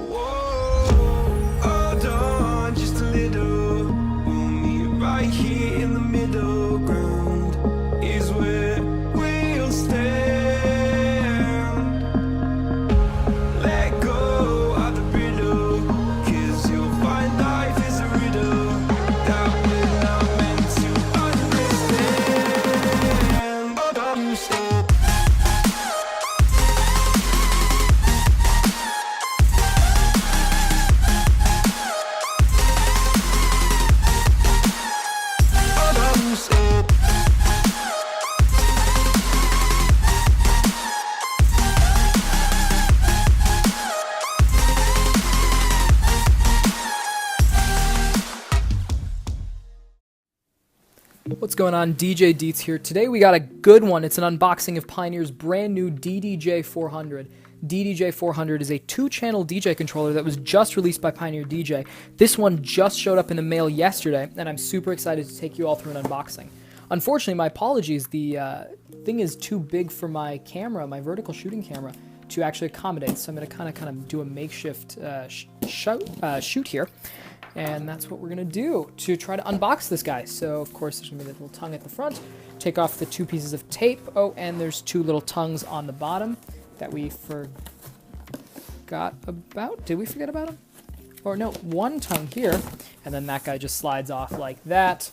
Whoa, hold on just a little. We'll meet right here in the middle ground is where we'll stand. Let go of the brittle, 'cause you'll find life is a riddle that we're not meant to understand. Hold on, stop. What's going on? DJ Deets here. Today we got a good one. It's an unboxing of Pioneer's brand new DDJ-400. DDJ-400 is a 2-channel DJ controller that was just released by Pioneer DJ. This one just showed up in the mail yesterday, and I'm super excited to take you all through an unboxing. Unfortunately, my apologies, the thing is too big for my camera, my vertical shooting camera, to actually accommodate, so I'm going to kind of do a makeshift shoot here. And that's what we're going to do to try to unbox this guy. So, of course, there's going to be a little tongue at the front. Take off the 2 pieces of tape. Oh, and there's 2 little tongues on the bottom that we forgot about. Did we forget about them? Or no, 1 tongue here. And then that guy just slides off like that.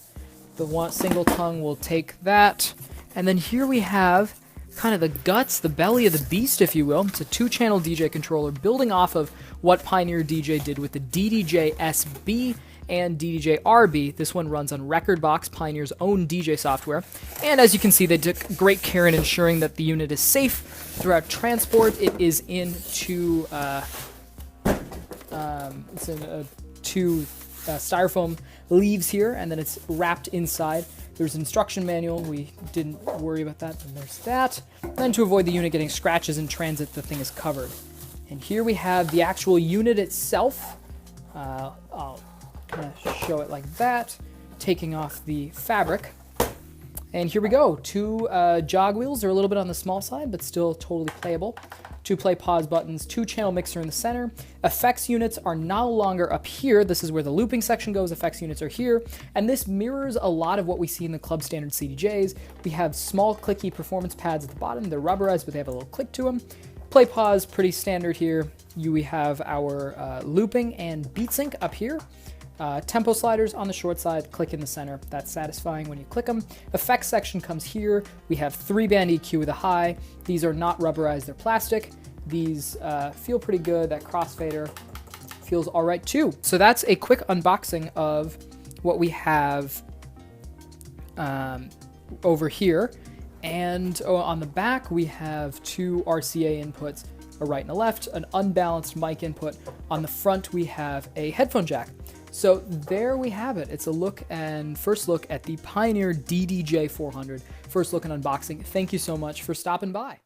The one single tongue will take that. And then here we have kind of the guts, the belly of the beast, if you will. It's a 2-channel DJ controller building off of what Pioneer DJ did with the DDJ-SB and DDJ-RB. This one runs on Rekordbox, Pioneer's own DJ software. And as you can see, they took great care in ensuring that the unit is safe throughout transport. It is in 2 styrofoam leaves here, and then it's wrapped inside. There's an instruction manual. We didn't worry about that. And there's that. And then to avoid the unit getting scratches in transit, the thing is covered. And here we have the actual unit itself. I'll kind of show it like that, taking off the fabric. And here we go. 2 jog wheels. They're a little bit on the small side, but still totally playable. 2 play pause buttons, 2-channel mixer in the center. Effects units are no longer up here. This is where the looping section goes. Effects units are here. And this mirrors a lot of what we see in the club standard CDJs. We have small clicky performance pads at the bottom. They're rubberized, but they have a little click to them. Play pause, pretty standard here. We have our looping and beat sync up here. Tempo sliders on the short side, click in the center. That's satisfying when you click them. Effects section comes here. We have 3-band EQ with a high. These are not rubberized, they're plastic. These feel pretty good. That crossfader feels all right too. So that's a quick unboxing of what we have over here. And on the back, we have 2 RCA inputs, a right and a left, an unbalanced mic input. On the front, we have a headphone jack. So there we have it. It's a look and first look at the Pioneer DDJ-400. First look and unboxing. Thank you so much for stopping by.